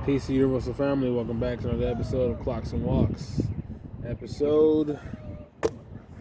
Peace to Universal Family. Welcome back to another episode of Clocksyn Walks. Episode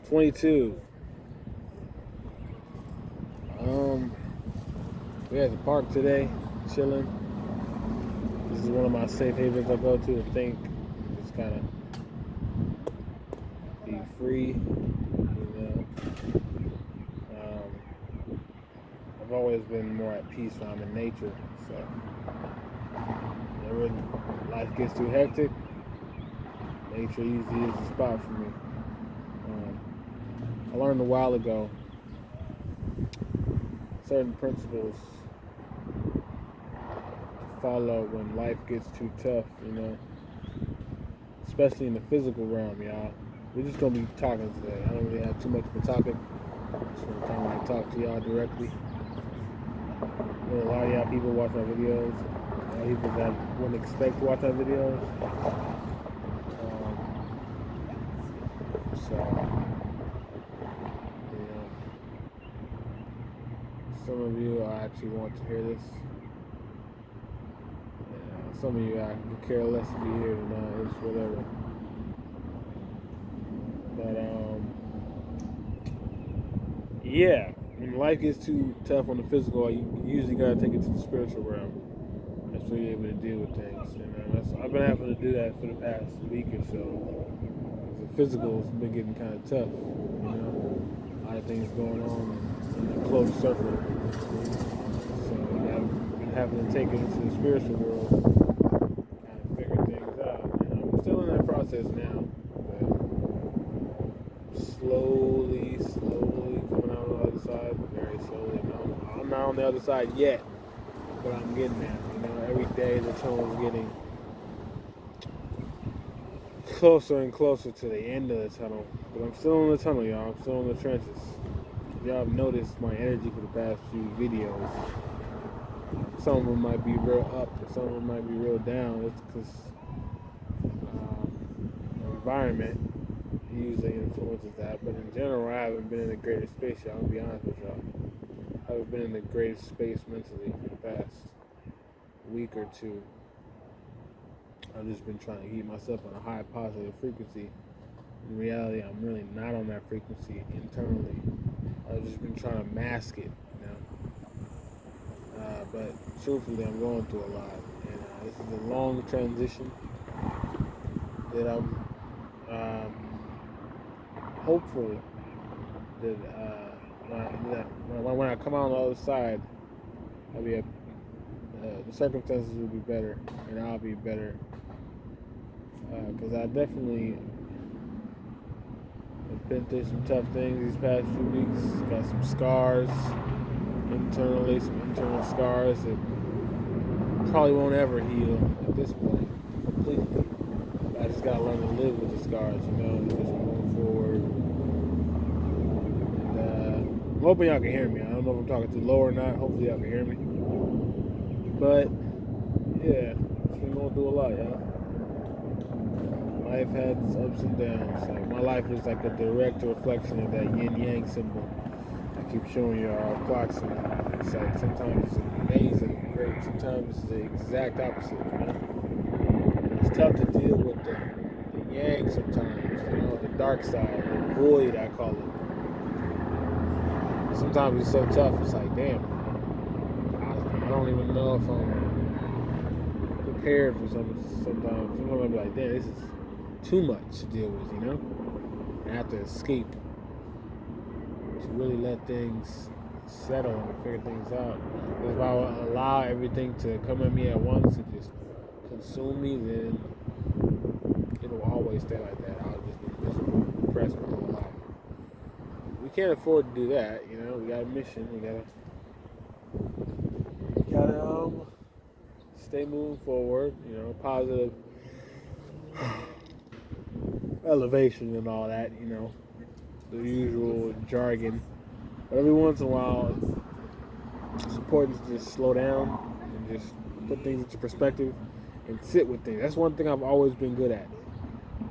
22. We're at the park today, chilling. This is one of my safe havens I go to think. Just kind of be free, I've always been more at peace when I'm in nature, so whenever life gets too hectic, nature usually is the spot for me. I learned a while ago certain principles to follow when life gets too tough, especially in the physical realm, y'all. We're just gonna be talking today. I don't really have too much of a topic. Just want to kind of like talk to y'all directly. A lot of y'all people watch my videos. A lot of people that wouldn't expect to watch my videos. Some of you actually want to hear this. Some of you I could care less if you hear it or not. It's whatever. But yeah, when life gets too tough on the physical, you usually gotta take it to the spiritual realm. That's where you're able to deal with things. I've been having to do that for the past week or so. The physical has been getting kind of tough. A lot of things going on in the close circle. So I've been having to take it into the spiritual world, kind of figure things out. And I'm still in that process now, but slowly coming out on the other side, very slowly. I'm not on the other side yet, but I'm getting there. Every day the tunnel is getting closer and closer to the end of the tunnel. But I'm still in the tunnel, y'all. I'm still in the trenches. Y'all have noticed my energy for the past few videos. Some of them might be real up, and some of them might be real down. It's because the environment usually influences that. But in general, I haven't been in the greatest space, y'all. I'll be honest with y'all. I haven't been in the greatest space mentally for the past week or two. I've just been trying to keep myself on a high positive frequency. In reality, I'm really not on that frequency internally. I've just been trying to mask it, but truthfully, I'm going through a lot, and this is a long transition that I'm hopeful that when I come out on the other side, the circumstances will be better, and I'll be better, because I definitely have been through some tough things these past few weeks. Got some scars internally, some internal scars that probably won't ever heal at this point completely. I just gotta learn to live with the scars, and just move forward. And I'm hoping y'all can hear me. I don't know if I'm talking too low or not. Hopefully y'all can hear me. But yeah, it's been going through a lot, y'all. Life has its ups and downs. Like my life is like a direct reflection of that yin yang symbol I keep showing y'all Clocksyn. It's like sometimes it's amazing, great. Sometimes it's the exact opposite. It's tough to deal with the yang sometimes. The dark side, the void I call it. Sometimes it's so tough. It's like damn. I don't even know if I'm prepared for something. Sometimes I'll be like, damn, this is too much to deal with, I have to escape to really let things settle and figure things out. Because if I allow everything to come at me at once and just consume me, then it'll always stay like that. I'll just be miserable, depressed my whole life. We can't afford to do that, We got a mission. We gotta stay moving forward. Positive elevation and all that, the usual jargon. But every once in a while, it's important to just slow down and just put things into perspective and sit with things. That's one thing I've always been good at,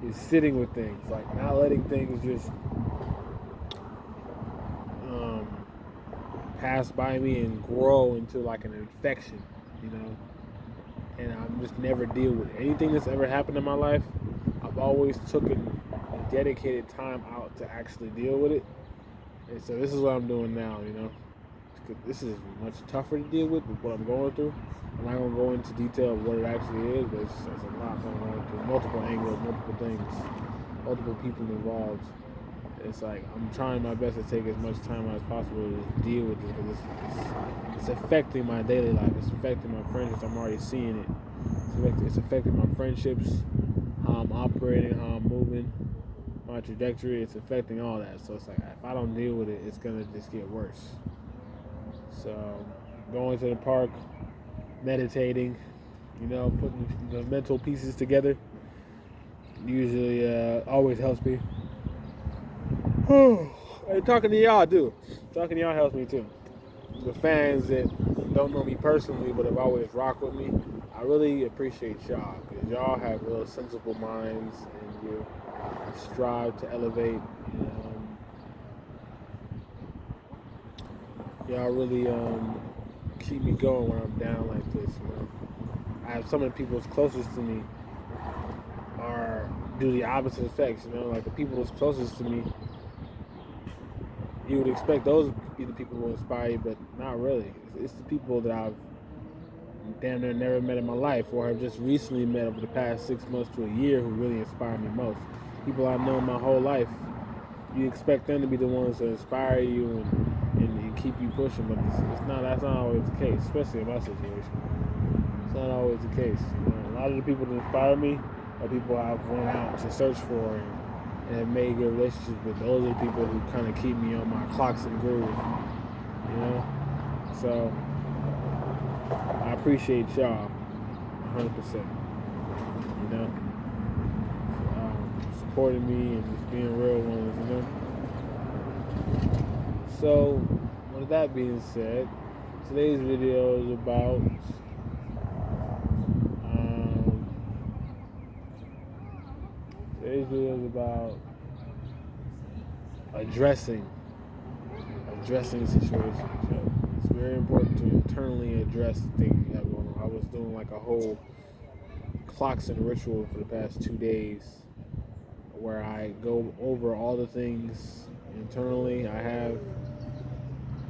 is sitting with things, like not letting things just pass by me and grow into like an infection, And I'm just never deal with anything that's ever happened in my life. I've always taken a dedicated time out to actually deal with it. And so this is what I'm doing now, you know. This is much tougher to deal with what I'm going through. I'm not going to go into detail of what it actually is, but it's a lot going on through multiple angles, multiple things, multiple people involved. It's like I'm trying my best to take as much time as possible to deal with this because it's affecting my daily life. It's affecting my friendships. I'm already seeing it. It's affecting my friendships, how I'm operating, how I'm moving, my trajectory. It's affecting all that. So it's like if I don't deal with it, it's gonna just get worse. So going to the park, meditating, you know, putting the mental pieces together usually always helps me. Hey, talking to y'all, too. Talking to y'all helps me, too. The fans that don't know me personally but have always rocked with me, I really appreciate y'all because y'all have real sensible minds and you strive to elevate. Y'all really keep me going when I'm down like this, you know. I have some of the people that's closest to me do the opposite effects, you know, like the people that's closest to me, you would expect those to be the people who inspire you, but not really. It's the people that I've damn near never met in my life or have just recently met over the past 6 months to a year who really inspire me most. People I've known my whole life, you expect them to be the ones that inspire you and keep you pushing, but that's not always the case, especially in my situation. It's not always the case. You know, a lot of the people that inspire me are people I've went out to search for and have made good relationships with. Those are the people who kind of keep me on my Clocksyn groove, you know? So, I appreciate y'all 100%, you know? Supporting me and just being real ones, you know? So, with that being said, today's video is about addressing situations. So it's very important to internally address things you have going on. I was doing like a whole Clocksyn ritual for the past 2 days where I go over all the things internally I have,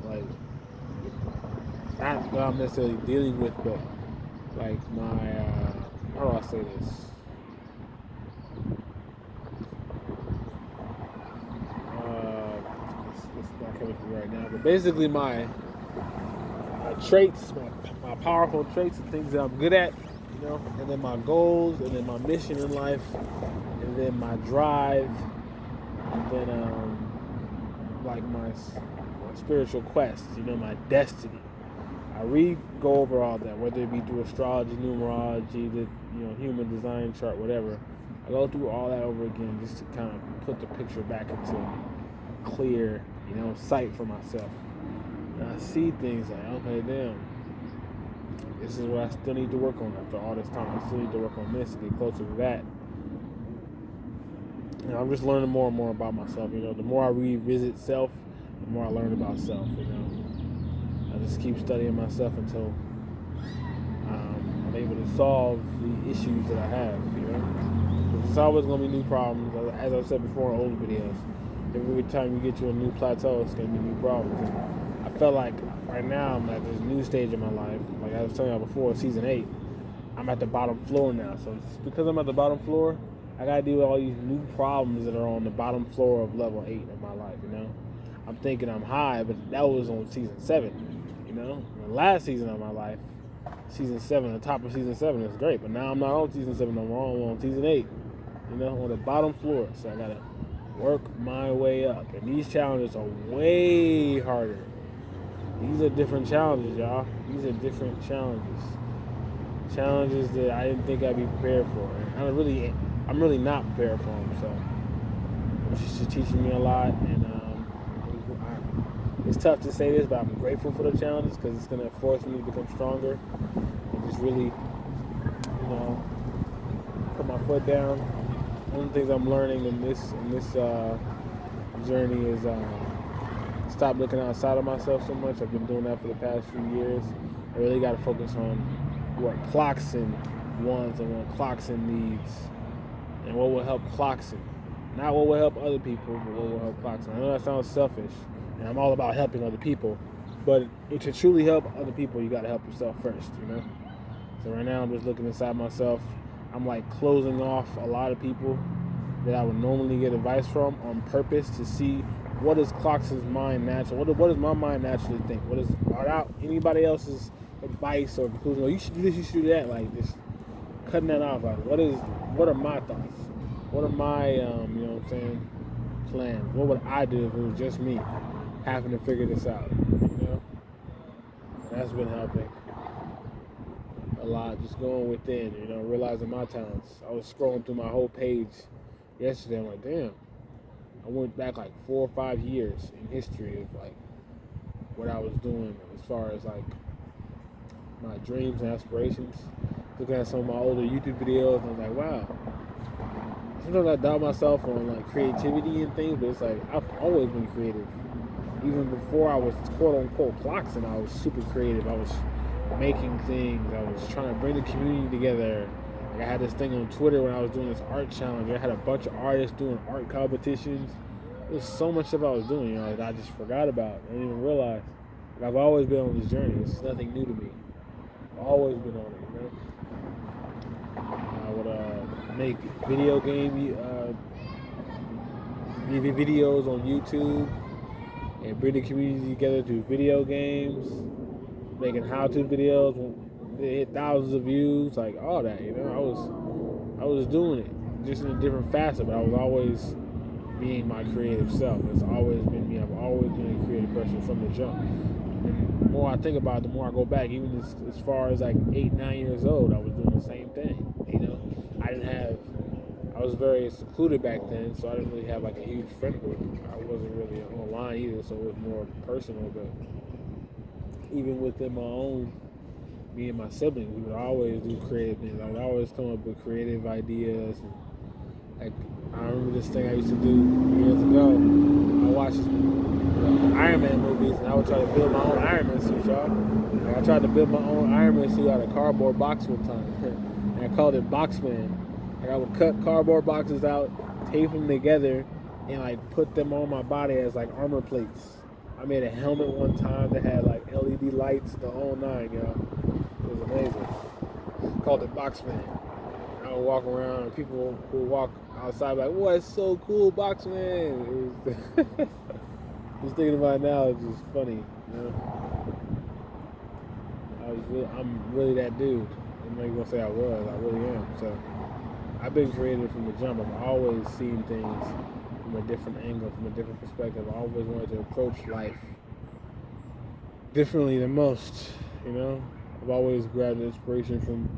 like, not that I'm necessarily dealing with, but like my, how do I say this? It's not coming to me right now, but basically my traits, my powerful traits and things that I'm good at, you know, and then my goals, and then my mission in life, and then my drive, and then like my spiritual quest, you know, my destiny. I go over all that, whether it be through astrology, numerology, the human design chart, whatever. I go through all that over again just to kind of put the picture back into clear, sight for myself. And I see things like, okay, damn, this is what I still need to work on after all this time. I still need to work on this to get closer to that. And I'm just learning more and more about myself. The more I revisit self, the more I learn about self. I just keep studying myself until I'm able to solve the issues that I have. There's always going to be new problems. As I said before in old videos, every time you get to a new plateau, it's going to be new problems. And I felt like right now I'm at this new stage in my life. Like I was telling you before, season 8, I'm at the bottom floor now. So because I'm at the bottom floor, I got to deal with all these new problems that are on the bottom floor of level 8 of my life. I'm thinking I'm high, but that was on season 7. The last season of my life, season 7, the top of season 7 is great, but now I'm not on season 7 no more. I'm on season 8, on the bottom floor. So I gotta work my way up, and these challenges are way harder. These are different challenges, y'all. These are different challenges that I didn't think I'd be prepared for, and I'm really not prepared for them. So it's just teaching me a lot, and it's tough to say this, but I'm grateful for the challenges because it's gonna force me to become stronger and just really, put my foot down. One of the things I'm learning in this journey is stop looking outside of myself so much. I've been doing that for the past few years. I really got to focus on what Clocksyn wants and what Clocksyn needs and what will help Clocksyn. Not what will help other people, but what will help Clocksyn. I know that sounds selfish, and I'm all about helping other people, but to truly help other people, you got to help yourself first, you know? So right now I'm just looking inside myself. I'm like closing off a lot of people that I would normally get advice from on purpose to see what is Clocksyn's mind natural. What does my mind naturally think? What is without anybody else's advice or conclusion? Oh, you should do this. You should do that. Like just cutting that off. Like what are my thoughts? What are my you know what I'm saying, plans? What would I do if it was just me having to figure this out? You know, and that's been helping a lot. Just going within. You know, realizing my talents. I was scrolling through my whole page yesterday. I'm like, damn. I went back like 4 or 5 years in history of like what I was doing as far as like my dreams and aspirations. Looking at some of my older YouTube videos, and I was like, wow. Sometimes I doubt myself on like creativity and things, but it's like I've always been creative. Even before I was quote unquote Clocksyn, I was super creative. I was making things. I was trying to bring the community together. Like I had this thing on Twitter when I was doing this art challenge. I had a bunch of artists doing art competitions. There's so much stuff I was doing, you know, that I just forgot about. I didn't even realize. Like I've always been on this journey. It's nothing new to me. I've always been on it, you know. I would make video game videos on YouTube and bring the community together through video games, making how-to videos. They hit thousands of views, like all that, you know. I was doing it just in a different facet, but I was always being my creative self. It's always been me. I've always been a creative person from the jump. And the more I think about it, the more I go back, even as far as like 8, 9 years old, I was doing the same thing. You know, I was very secluded back then, so I didn't really have like a huge friend group. I wasn't really online either, so it was more personal. But even within my own, me and my siblings, we would always do creative things. I would always come up with creative ideas. And, like, I remember this thing I used to do years ago. I watched Iron Man movies, and I would try to build my own Iron Man suit, y'all. Like, I tried to build my own Iron Man suit out of cardboard box one time, and I called it Boxman. Like, I would cut cardboard boxes out, tape them together, and like put them on my body as like armor plates. I made a helmet one time that had like LED lights, the whole nine, y'all. It was amazing. Called it Boxman. I would walk around, and people would walk outside like, "What? It's so cool, Boxman!" It was just thinking about it now, it's just funny, you know. I'm really that dude. I'm not gonna say I was. I really am. So I've been creative from the jump. I've always seen things from a different angle, from a different perspective. I always wanted to approach life differently than most, you know. I've always grabbed inspiration from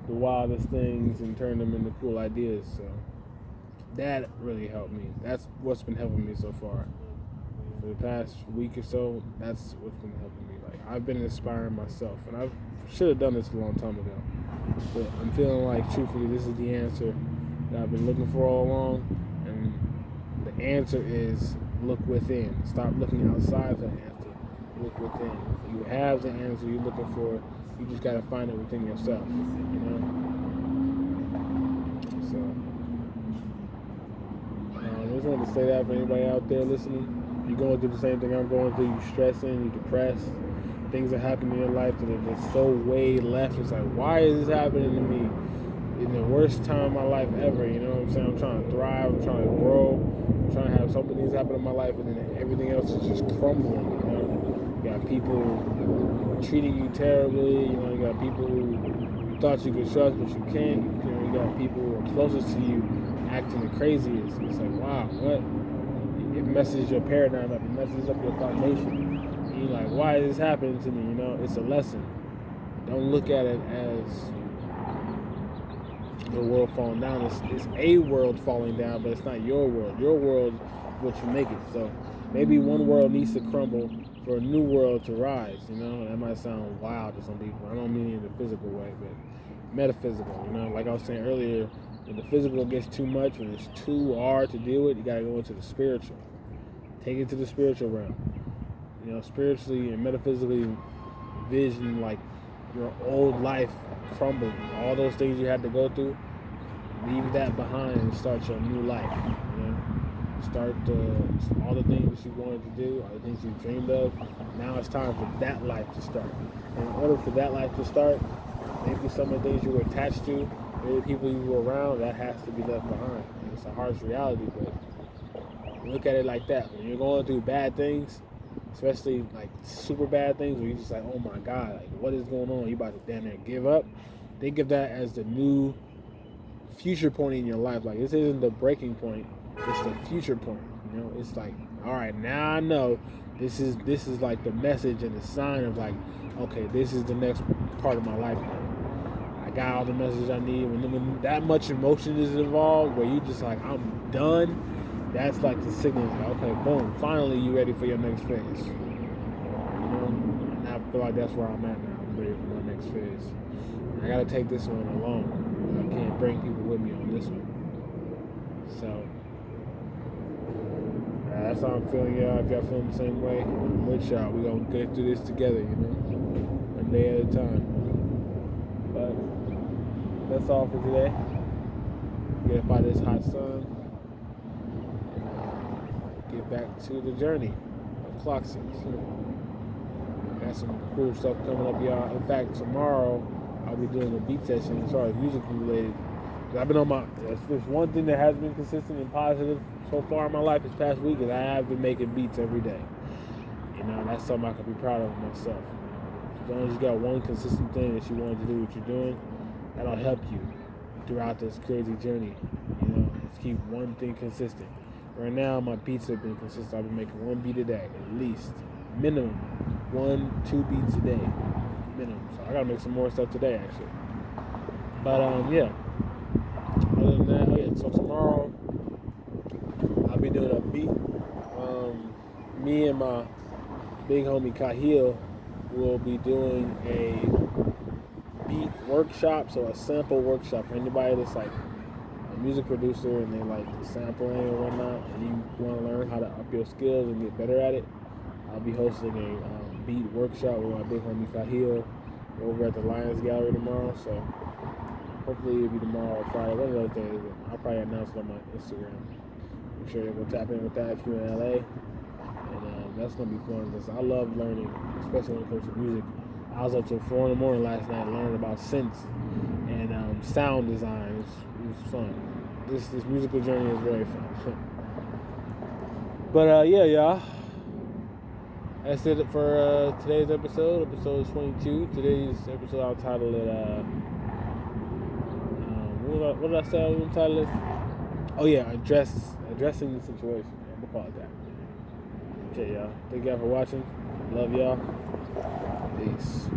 the wildest things and turned them into cool ideas. So that really helped me. That's what's been helping me so far. For the past week or so, that's what's been helping me. Like I've been inspiring myself, and I should have done this a long time ago. But I'm feeling like, truthfully, this is the answer that I've been looking for all along. And the answer is look within. Stop looking outside for the answer. Look within. You have the answer you're looking for. You just gotta find it within yourself. You know. So I just wanted to say that for anybody out there listening. You're going through the same thing I'm going through. You're stressing. You're depressed. Things are happening in your life that are just so way left. It's like, why is this happening to me in the worst time of my life ever? You know what I'm saying? I'm trying to thrive. I'm trying to grow. I'm trying to have so many things happen in my life, and then everything else is just crumbling. You know, you got people treating you terribly. You know, you got people who you thought you could trust, but you can't. You know, you got people who are closest to you acting the craziest. It's like, wow, what? It messes your paradigm up. It messes up your foundation. And you're like, why is this happening to me? You know, it's a lesson. Don't look at it as the world falling down. It's a world falling down, but it's not your world. Your world is what you make it. So maybe one world needs to crumble for a new world to rise. You know, that might sound wild to some people. I don't mean it in a physical way, but metaphysical. You know, like I was saying earlier, when the physical gets too much, when it's too hard to deal with, you gotta go into the spiritual. Take it to the spiritual realm. You know, spiritually and metaphysically vision like your old life crumbling. All those things you had to go through, leave that behind and start your new life. You know, start all the things that you wanted to do, all the things you dreamed of. Now it's time for that life to start. And in order for that life to start, maybe some of the things you were attached to, maybe the people you were around, that has to be left behind. And it's a harsh reality, but look at it like that. When you're going through bad things, especially like super bad things, where you're just like, oh my God, like what is going on? You about to damn near give up. Think of that as the new future point in your life. Like this isn't the breaking point, it's the future point. You know, it's like, all right, now I know this is like the message and the sign of like, okay, this is the next part of my life now. I got all the messages I need. When that much emotion is involved, where you just like, I'm done. That's like the signal. Like, okay, boom, finally you ready for your next phase. You know, and I feel like that's where I'm at now. I'm ready for my next phase. And I gotta take this one alone. I can't bring people with me on this one. So that's how I'm feeling, y'all. If y'all feeling the same way, I'm with y'all. We gonna get through this together, you know, one day at a time. But that's all for today. Get up out of this hot sun and get back to the journey of Clocksyn. Got some cool stuff coming up, y'all. In fact, tomorrow I'll be doing a beat session as far as music related. I've been on my. There's one thing that has been consistent and positive so far in my life this past week is I have been making beats every day. You know, that's something I can be proud of myself. As long as you got one consistent thing that you want to do what you're doing, that'll help you throughout this crazy journey. You know, just keep one thing consistent. Right now, my beats have been consistent. I've been making one beat a day, at least, minimum, 1-2 beats a day, minimum. So I gotta make some more stuff today, actually. But yeah. Other than that, so tomorrow I'll be doing a beat. Me and my big homie Kahil will be doing a beat workshop, so a sample workshop for anybody that's like a music producer and they like sampling and whatnot, and you want to learn how to up your skills and get better at it. I'll be hosting a beat workshop with my big homie Kahil over at the Lions Gallery tomorrow, so hopefully it'll be tomorrow or Friday, one of those days. I'll probably announce it on my Instagram. Make sure you're going to tap in with that if you're in LA. And that's going to be fun because I love learning, especially when it comes to music. I was up till 4 in the morning last night learning about synths and sound design. It was fun. This musical journey is very fun. But yeah, y'all. That's it for today's episode. Episode 22. Today's episode, I'll title it... what did I say I was going to title it? Oh yeah, addressing the situation. I'm going to call it that. Okay, y'all. Thank y'all for watching. Love y'all. Peace.